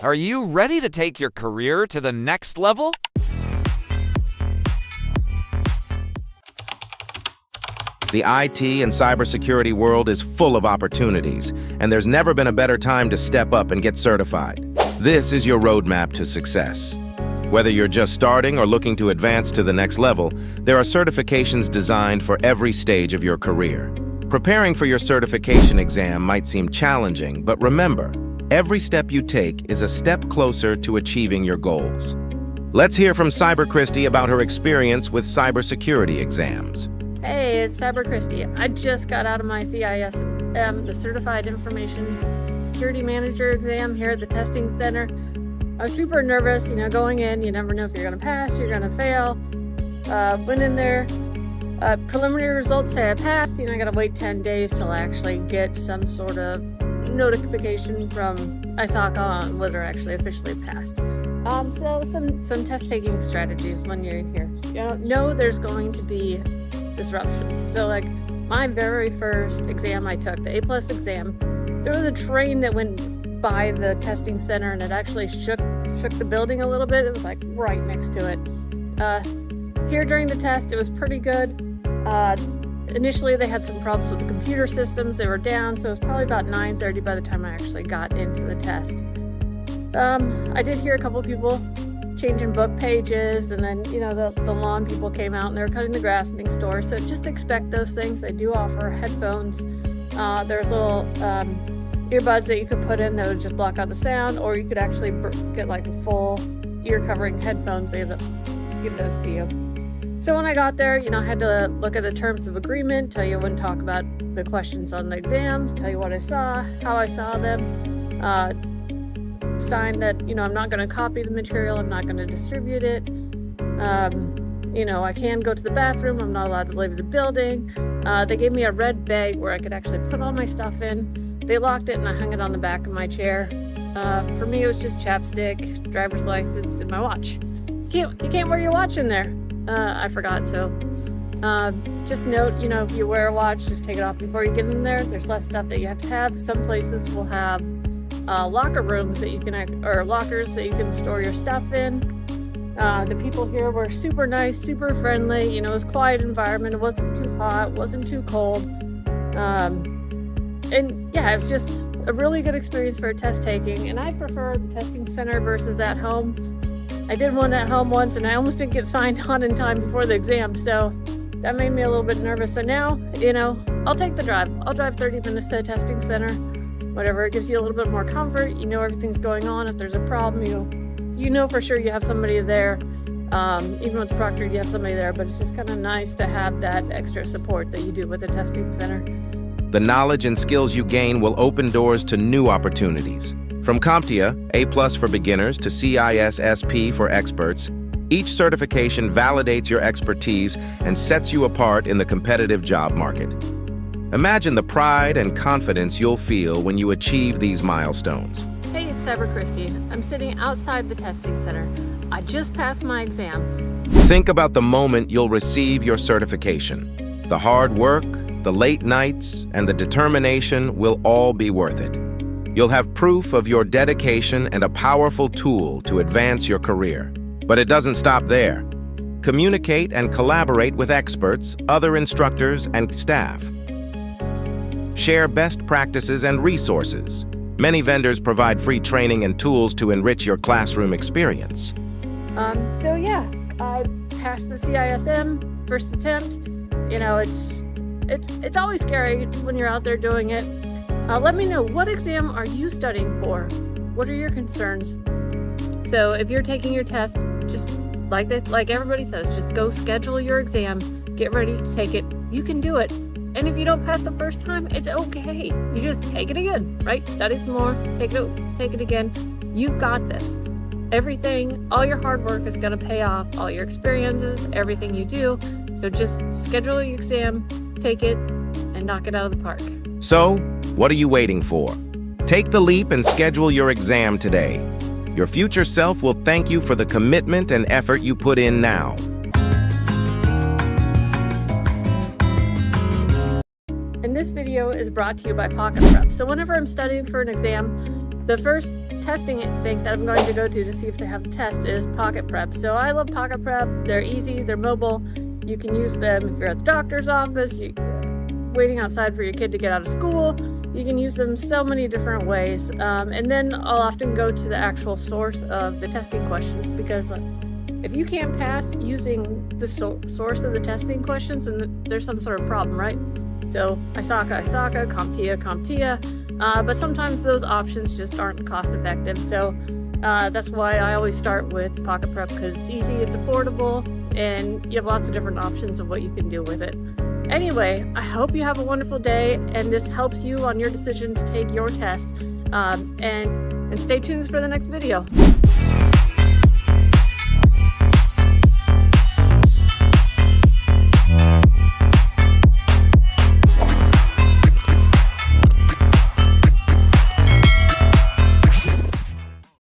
Are you ready to take your career to the next level? The IT and cybersecurity world is full of opportunities, and there's never been a better time to step up and get certified. This is your roadmap to success. Whether you're just starting or looking to advance to the next level, there are certifications designed for every stage of your career. Preparing for your certification exam might seem challenging, but remember, every step you take is a step closer to achieving your goals. Let's hear from Christy about her experience with cybersecurity exams. Hey, it's Christy. I just got out of my CISM, the Certified Information Security Manager exam here at the testing center. I was super nervous, going in. You never know if you're going to pass, you're going to fail. Went in there. Preliminary results say I passed. I got to wait 10 days till I actually get some sort of notification from ISAC on whether I actually officially passed. So some test taking strategies when you're in here. Know there's going to be disruptions. So like my very first exam I took, the A+ exam, there was a train that went by the testing center and it actually shook the building a little bit. It was like right next to it. Here during the test, it was pretty good. Initially they had some problems with the computer systems. They were down, so it was probably about 9:30 by the time I actually got into the test. I did hear a couple people changing book pages, and then the lawn people came out and they were cutting the grass next door, so just expect those things. They do offer headphones. There's little earbuds that you could put in that would just block out the sound, or you could actually get like full ear covering headphones. They give those to you. So when I got there, I had to look at the terms of agreement, tell you when to talk about the questions on the exams, tell you what I saw, how I saw them, sign that, I'm not going to copy the material, I'm not going to distribute it. I can go to the bathroom, I'm not allowed to leave the building. They gave me a red bag where I could actually put all my stuff in. They locked it and I hung it on the back of my chair. For me, it was just chapstick, driver's license, and my watch. You can't wear your watch in there. I forgot, so just note, if you wear a watch, just take it off before you get in there. There's less stuff that you have to have. Some places will have locker rooms that you can, or lockers that you can store your stuff in. The people here were super nice, super friendly. It was a quiet environment. It wasn't too hot, wasn't too cold. And yeah, it was just a really good experience for test taking. And I prefer the testing center versus at home. I did one at home once and I almost didn't get signed on in time before the exam, so that made me a little bit nervous. So now, I'll take the drive. I'll drive 30 minutes to the testing center, whatever. It gives you a little bit more comfort. Everything's going on. If there's a problem, you know for sure you have somebody there. Even with the proctor, you have somebody there, but it's just kind of nice to have that extra support that you do with the testing center. The knowledge and skills you gain will open doors to new opportunities. From CompTIA, A+ for beginners, to CISSP for experts, each certification validates your expertise and sets you apart in the competitive job market. Imagine the pride and confidence you'll feel when you achieve these milestones. Hey, it's Christy. I'm sitting outside the testing center. I just passed my exam. Think about the moment you'll receive your certification. The hard work, the late nights, and the determination will all be worth it. You'll have proof of your dedication and a powerful tool to advance your career. But it doesn't stop there. Communicate and collaborate with experts, other instructors, and staff. Share best practices and resources. Many vendors provide free training and tools to enrich your classroom experience. So yeah, I passed the CISM first attempt. It's always scary when you're out there doing it. Let me know, what exam are you studying for? What are your concerns? So if you're taking your test, just like everybody says, just go schedule your exam, get ready to take it. You can do it. And if you don't pass the first time, it's okay. You just take it again, right? Study some more, take it again. You've got this. Everything, all your hard work is going to pay off, all your experiences, everything you do. So just schedule your exam, take it, and knock it out of the park. So, what are you waiting for? Take the leap and schedule your exam today. Your future self will thank you for the commitment and effort you put in now. And this video is brought to you by PocketPrep. So whenever I'm studying for an exam, The first testing bank that I'm going to go to see if they have a test is PocketPrep. So I love PocketPrep. They're easy, they're mobile. You can use them if you're at the doctor's office, waiting outside for your kid to get out of school. You can use them so many different ways. And then I'll often go to the actual source of the testing questions, because if you can't pass using the source of the testing questions, then there's some sort of problem, right? So ISACA, CompTIA, but sometimes those options just aren't cost effective. So that's why I always start with PocketPrep, because it's easy, it's affordable, and you have lots of different options of what you can do with it. Anyway, I hope you have a wonderful day, and this helps you on your decision to take your test, and stay tuned for the next video.